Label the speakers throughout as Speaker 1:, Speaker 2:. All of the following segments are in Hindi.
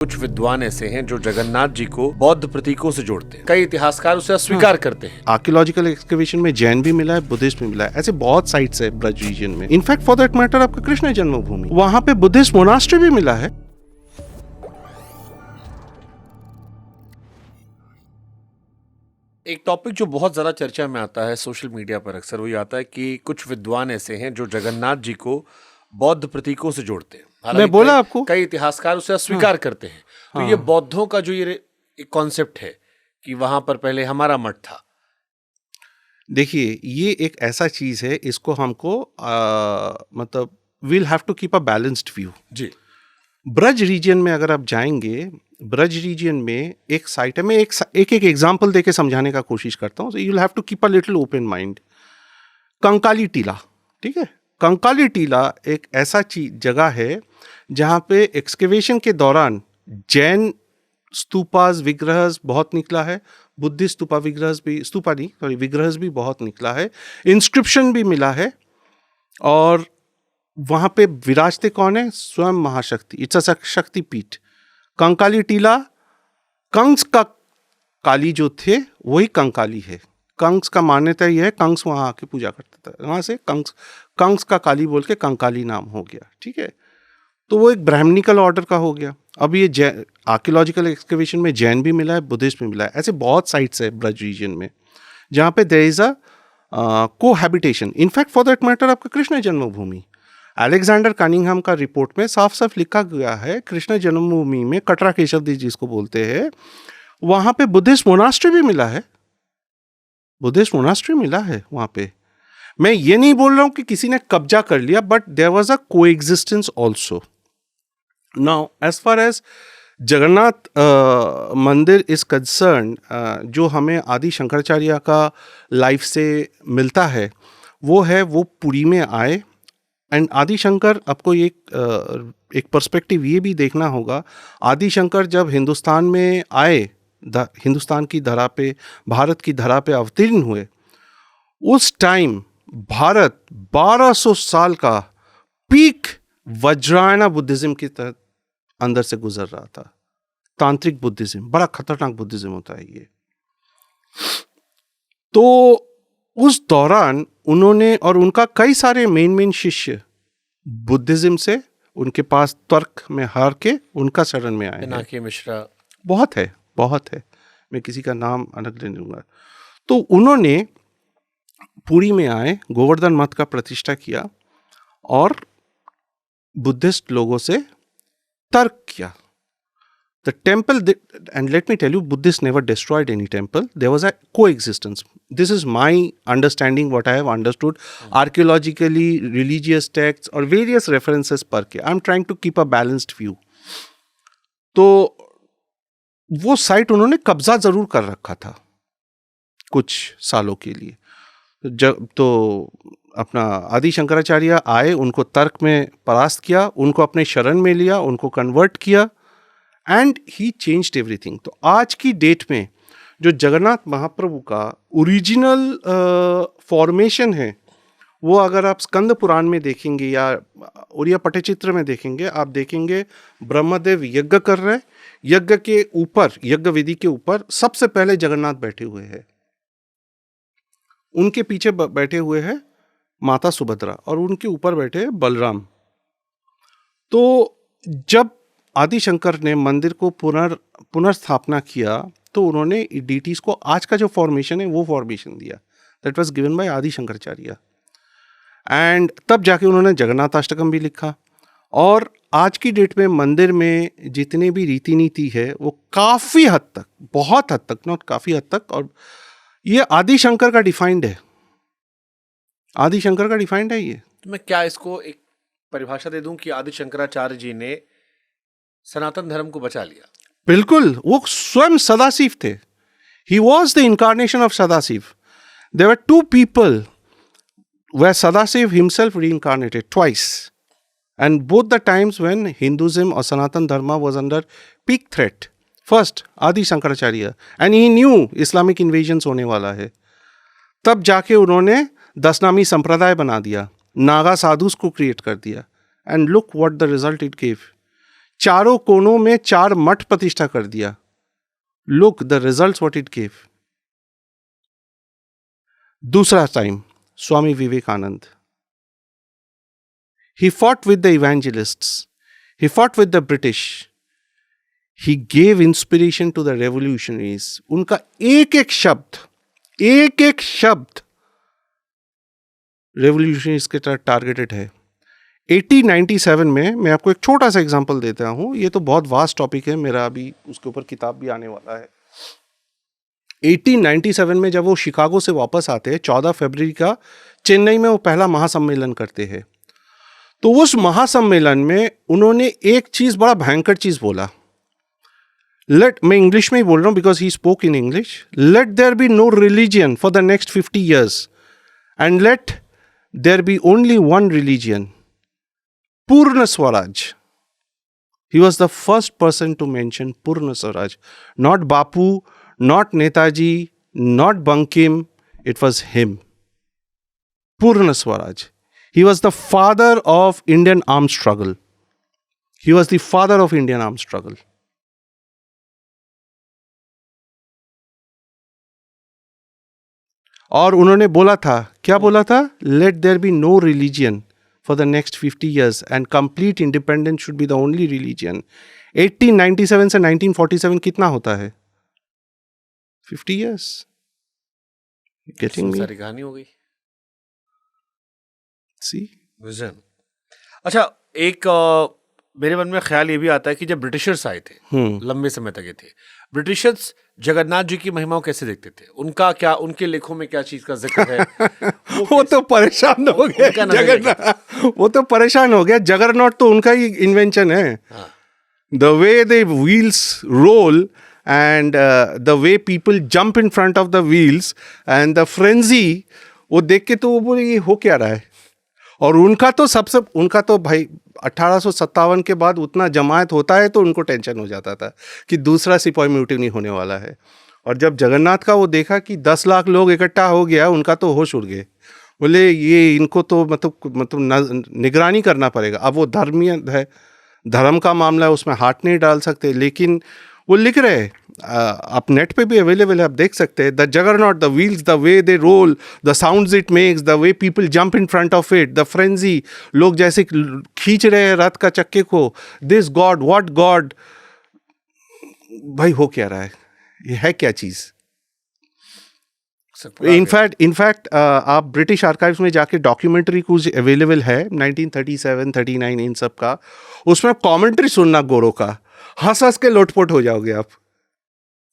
Speaker 1: कुछ विद्वान ऐसे हैं जो जगन्नाथ जी को बौद्ध प्रतीकों से जोड़ते हैं। कई इतिहासकार उसे अस्वीकार करते हैं।
Speaker 2: आर्कियोलॉजिकल एक्सकवेशन में जैन भी मिला है, बुद्धिस्ट भी मिला है। ऐसे बहुत साइट्स है ब्रज रीजन में। इनफैक्ट फॉर दैट मैटर आपका कृष्ण जन्मभूमि, वहां पे बुद्धिस्ट मोनास्ट्री भी मिला है।
Speaker 1: एक टॉपिक जो बहुत ज्यादा चर्चा में आता है सोशल मीडिया पर अक्सर, वही आता है कि कुछ विद्वान ऐसे हैं जो जगन्नाथ जी को बौद्ध प्रतीकों से जोड़ते हैं।
Speaker 2: मैं बोला आपको,
Speaker 1: कई इतिहासकार उसे अस्वीकार करते हैं। तो ये बौद्धों का जो ये एक कॉन्सेप्ट है कि वहां पर पहले हमारा मठ था।
Speaker 2: देखिए ये एक ऐसा चीज है, इसको हमको मतलब we'll have to keep a balanced view.
Speaker 1: जी,
Speaker 2: ब्रज रीजन में अगर आप जाएंगे, ब्रज रीजन में एक साइट है, मैं एक एग्जांपल देके समझाने का कोशिश करता हूँ। You will have to keep a little open mind. Kankali Tila, ठीक है, कंकाली टीला एक ऐसा जगह है जहाँ पे एक्सकेवेशन के दौरान जैन स्तूपास विग्रह बहुत निकला है, बुद्धिस्ट स्तूपा विग्रह भी, स्तूपा नहीं सॉरी विग्रह भी बहुत निकला है, इंस्क्रिप्शन भी मिला है। और वहां पे विराजते कौन है? स्वयं महाशक्ति। इट्स अ शक्ति पीठ। कंकाली टीला, कंस का काली जो थे वही कंकाली है। कंस का मान्यता यह है, कंस वहां आके पूजा करता था, वहां से कंस का काली बोल के कंकाली नाम हो गया, ठीक है। तो वो एक ब्राह्मणिकल ऑर्डर का हो गया। अब ये आर्कियोलॉजिकल एक्सकवेशन में जैन भी मिला है, बुद्धिस्ट भी मिला है। ऐसे बहुत साइट्स है ब्रज रीजन में जहाँ पे there is a cohabitation. In fact for that matter आपका कृष्ण जन्मभूमि, अलेक्जेंडर कनिंघम का रिपोर्ट में साफ साफ लिखा गया है, कृष्ण जन्मभूमि में कटरा केशव जी जिसको बोलते हैं, वहां पे बुद्धिस्ट मोनास्ट्री भी मिला है। बुद्धिस्ट मोनास्ट्री मिला है वहां पे। मैं ये नहीं बोल रहा हूं कि किसी ने कब्जा कर लिया, but there was a coexistence also. Now as far as Jagannath Mandir is concern, जो हमें आदि शंकराचार्य का लाइफ से मिलता है वो है, वो पुरी में आए। एंड आदि शंकर, आपको एक पर्सपेक्टिव ये भी देखना होगा, आदि शंकर जब हिंदुस्तान में आए, हिंदुस्तान की धरा पे, भारत की धरा पे अवतीर्ण हुए, उस टाइम भारत 1200 साल का पीक वज्रायना बुद्धिज्म के तहत अंदर से गुजर रहा था। तांत्रिक बुद्धिज्म, बड़ा खतरनाक बुद्धिज्म होता है ये। तो उस दौरान उन्होंने, और उनका कई सारे मेन शिष्य बुद्धिज्म से उनके पास तर्क में हार के उनका शरण में आए
Speaker 1: पिनाकी मिश्रा
Speaker 2: बहुत है, मैं किसी का नाम अलग ले लूंगा। तो उन्होंने पुरी में आए, गोवर्धन मठ का प्रतिष्ठा किया और बुद्धिस्ट लोगों से तर्क किया। The temple, and let me tell you, Buddhists never destroyed any temple. There was a coexistence. This is my understanding, what I have understood, archaeologically, religious texts, or various references per ke. I'm trying to keep a balanced view. तो वो साइट उन्होंने कब्जा जरूर कर रखा था कुछ सालों के लिए। जब तो अपना आदि शंकराचार्य आए, उनको तर्क में परास्त किया, उनको अपने शरण में लिया, उनको कन्वर्ट किया, एंड ही चेंज्ड एवरीथिंग। तो आज की डेट में जो जगन्नाथ महाप्रभु का ओरिजिनल फॉर्मेशन है, वो अगर आप स्कंद पुराण में देखेंगे या उड़िया पटचित्र में देखेंगे, आप देखेंगे ब्रह्मदेव यज्ञ कर रहे, यज्ञ के ऊपर, यज्ञ विधि के ऊपर सबसे पहले जगन्नाथ बैठे हुए हैं, उनके पीछे बैठे हुए हैं माता सुभद्रा और उनके ऊपर बैठे हैं बलराम। तो जब आदि शंकर ने मंदिर को पुनर्स्थापना किया तो उन्होंने डीटीज को आज का जो फॉर्मेशन है वो फॉर्मेशन दिया, दैट वाज गिवन बाय आदि शंकराचार्य। एंड तब जाके उन्होंने जगन्नाथाष्टकम भी लिखा। और आज की डेट में मंदिर में जितने भी रीति नीति है वो काफ़ी हद तक, बहुत हद तक, नॉट काफ़ी हद तक, और ये आदि शंकर का डिफाइंड है, आदि शंकर का डिफाइंड है ये।
Speaker 1: तो मैं क्या इसको एक परिभाषा दे दूं कि आदि शंकराचार्य जी ने सनातन धर्म को बचा लिया?
Speaker 2: बिल्कुल, वो स्वयं सदाशिव थे। He was the incarnation of Sadashiv. There were two people where Sadashiv himself reincarnated twice, and both the times when Hinduism or Sanatan Dharma was under peak threat. First, Adi Shankaracharya, and he knew Islamic invasions होने वाला है, तब जाके उन्होंने दसनामी संप्रदाय बना दिया, नागा साधुस को क्रिएट कर दिया, and look what the result it gave. चारों कोनों में 4 मठ प्रतिष्ठा कर दिया. Look the results what it give. दूसरा time Swami Vivekananda. He fought with the evangelists. He fought with the British. He gave inspiration to the revolutionaries. उनका एक एक शब्द revolutionaries के तरह टारगेटेड है. 1897 में मैं आपको एक छोटा सा एग्जांपल देता हूं. ये तो बहुत वास्ट टॉपिक है मेरा, अभी उसके ऊपर किताब भी आने वाला है. 1897 में जब वो शिकागो से वापस आते हैं, 14 फरवरी का चेन्नई में वो पहला महासम्मेलन करते हैं. तो उस महासम्मेलन में उन्होंने एक चीज, बड़ा भयंकर चीज बोला. मैं इंग्लिश में ही बोल रहा हूं because he spoke in English. Let there be no religion for the next 50 years and let there be only one religion, Purna Swaraj. He was the first person to mention Purna Swaraj. Not Bapu, not Netaji, not Bankim, it was him. Purna Swaraj. He was the father of Indian armed struggle. He was the father of Indian armed struggle. और उन्होंने बोला था, क्या बोला था? Let there be no religion for the next 50 years and complete independence should be the only religion. 1897 से 1947 कितना होता है? 50 years. Getting me?
Speaker 1: सारी कहानी हो गई.
Speaker 2: See?
Speaker 1: विजन. अच्छा, एक मेरे मन में ख्याल ये भी आता है कि जब ब्रिटिशर्स आए थे, लंबे समय तक ये थे, ब्रिटिशर्स जगन्नाथ जी की महिमाओं कैसे देखते थे? उनका क्या, उनके लेखों में क्या चीज का जिक्र है?
Speaker 2: वो तो परेशान हो गया जगन्नाथ. वो तो परेशान हो गया. जगरनॉट तो उनका ही इन्वेंशन है. The way they wheels roll and the way people jump in front of the wheels and the frenzy, वो देख के तो वो बोले ये हो क्या रहा है. और उनका तो भाई 1857 के बाद उतना जमायत होता है तो उनको टेंशन हो जाता था कि दूसरा सिपाही म्यूटिनी होने वाला है. और जब जगन्नाथ का वो देखा कि 10 लाख लोग इकट्ठा हो गया, उनका तो होश उड़ गए. बोले ये इनको तो मतलब निगरानी करना पड़ेगा. अब वो धर्मीय है, धर्म का मामला है, उसमें हाथ नहीं डाल सकते. लेकिन वो लिख रहे हैं, आप नेट पे भी अवेलेबल है, आप देख सकते हैं. The juggernaut, the wheels, the way they roll, the sounds it makes, the way people jump in front of it, the frenzy, लोग जैसे खींच रहे हैं रथ का चक्के को. This god, what god. भाई हो क्या रहा है, ये है क्या चीज? इनफैक्ट आप ब्रिटिश आर्काइव्स में जाके डॉक्यूमेंट्री कुछ अवेलेबल है 1937, 39 इन सब का. उसमें कॉमेंट्री सुनना गोरों का, हंस के लोटपोट हो जाओगे आप.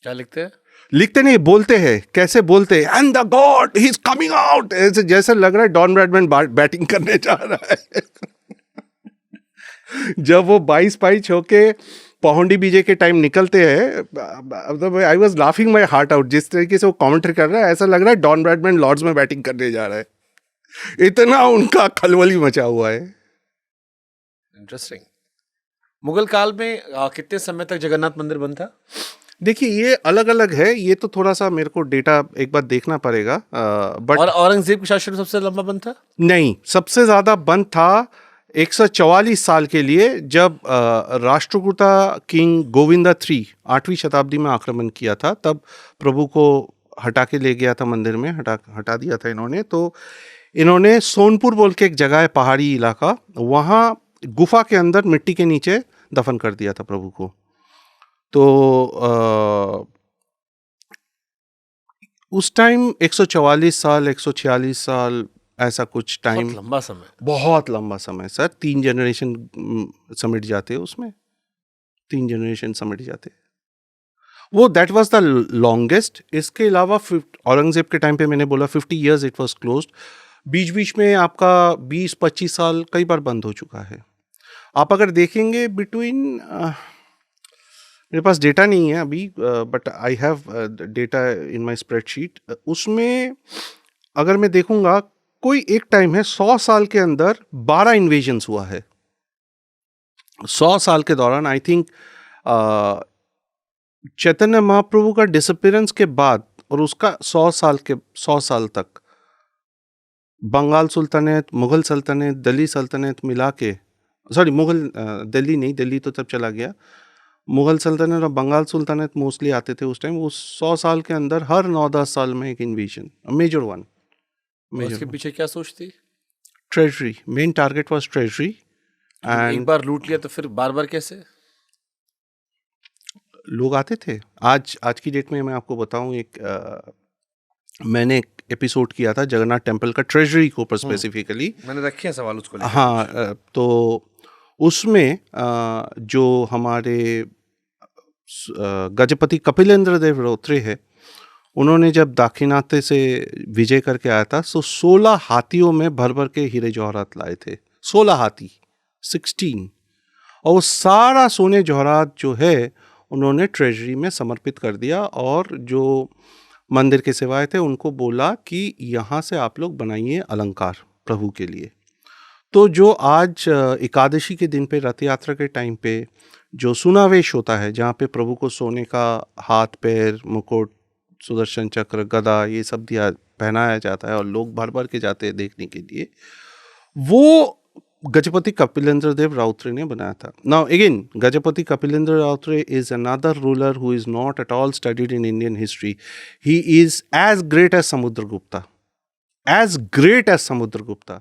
Speaker 1: क्या लिखते हैं?
Speaker 2: लिखते नहीं, बोलते हैं. कैसे बोलते हैं? And the God he is coming out. ऐसे जैसे लग रहा है डॉन ब्रैडमैन बैटिंग करने जा रहा है. जब वो 22 होके पौंडी बीजे के टाइम निकलते हैं, I was laughing my heart out. जिस तरीके से वो कॉमेंट्री कर रहा है, ऐसा लग रहा है डॉन ब्रैडमैन लॉर्ड्स में बैटिंग करने जा रहा है. इतना उनका खलबली मचा हुआ है.
Speaker 1: इंटरेस्टिंग. मुगल काल में कितने समय तक जगन्नाथ मंदिर बंद था?
Speaker 2: देखिए ये अलग अलग है, ये तो थोड़ा सा मेरे को डेटा एक बार देखना पड़ेगा. बट
Speaker 1: और औरंगजेब के शासन में सबसे लंबा बंद था?
Speaker 2: नहीं, सबसे ज्यादा बंद था 144 साल के लिए, जब राष्ट्रकूटा किंग गोविंदा III 8वीं शताब्दी में आक्रमण किया था. तब प्रभु को हटा के ले गया था मंदिर में, हटा दिया था इन्होंने. तो इन्होंने सोनपुर बोल के एक जगह है, पहाड़ी इलाका, वहाँ गुफा के अंदर मिट्टी के नीचे दफन कर दिया था प्रभु को. तो उस टाइम 144 साल, 146 साल, ऐसा कुछ टाइम.
Speaker 1: बहुत लंबा समय.
Speaker 2: बहुत लंबा समय सर. 3 जनरेशन समेट जाते उसमें, 3 जनरेशन समेट जाते. वो दैट वाज द लॉन्गेस्ट. इसके अलावा औरंगजेब के टाइम पे मैंने बोला 50 years इट वाज क्लोज्ड. बीच बीच में आपका 20-25 साल कई बार बंद हो चुका है. आप अगर देखेंगे बिटवीन, मेरे पास डेटा नहीं है अभी, but I have data in my spreadsheet. उसमें अगर मैं देखूंगा, कोई एक टाइम है 100 साल के अंदर 12 इन्वेजन्स हुआ है. 100 साल के दौरान आई थिंक चैतन्य महाप्रभु का डिसअपीयरेंस के बाद और उसका 100 साल तक बंगाल सुल्तानेत, मुगल सल्तनत, दिल्ली सल्तनत मिला के सॉरी मुगल, दिल्ली नहीं, दिल्ली तो तब चला गया। मुगल सल्तनत और बंगाल सुल्तानत मोस्टली आते थे उस टाइम। वो 100 साल के अंदर हर 9-10 साल में एक इन्वेजन, मेजर वन,
Speaker 1: और उसके पीछे क्या सोच थी?
Speaker 2: Treasury, main target was treasury.
Speaker 1: एक बार लूट लिया तो फिर बार बार कैसे?
Speaker 2: लोग आते थे। आज की डेट में मैं आपको बताऊं, मैंने एक एपिसोड किया था जगन्नाथ टेम्पल का, ट्रेजरी के ऊपर स्पेसिफिकली।
Speaker 1: मैंने रखे हैं सवाल उसको लेकर।
Speaker 2: हाँ, तो उसमें जो हमारे गजपति कपिलेंद्र देव रौत्रे है, उन्होंने जब दाक्षिणात्य से विजय करके आया था, तो 16 हाथियों में भर भर के हीरे जवाहरात लाए थे। 16 हाथी, 16, और वो सारा सोने जवाहरात जो है उन्होंने ट्रेजरी में समर्पित कर दिया। और जो मंदिर के सेवाए थे उनको बोला कि यहाँ से आप लोग बनाइए अलंकार प्रभु के लिए। तो जो आज एकादशी के दिन पे, रथ यात्रा के टाइम पे जो सुनावेश होता है, जहाँ पे प्रभु को सोने का हाथ, पैर, मुकुट, सुदर्शन चक्र, गदा, ये सब पहनाया जाता है और लोग भर भर के जाते हैं देखने के लिए, वो गजपति कपिलेंद्र देव राउतरे ने बनाया था। Now again, Gajapati Kapilendra Routray is another ruler who is not at all studied in Indian history. He is as great as Samudragupta, as great as Samudragupta.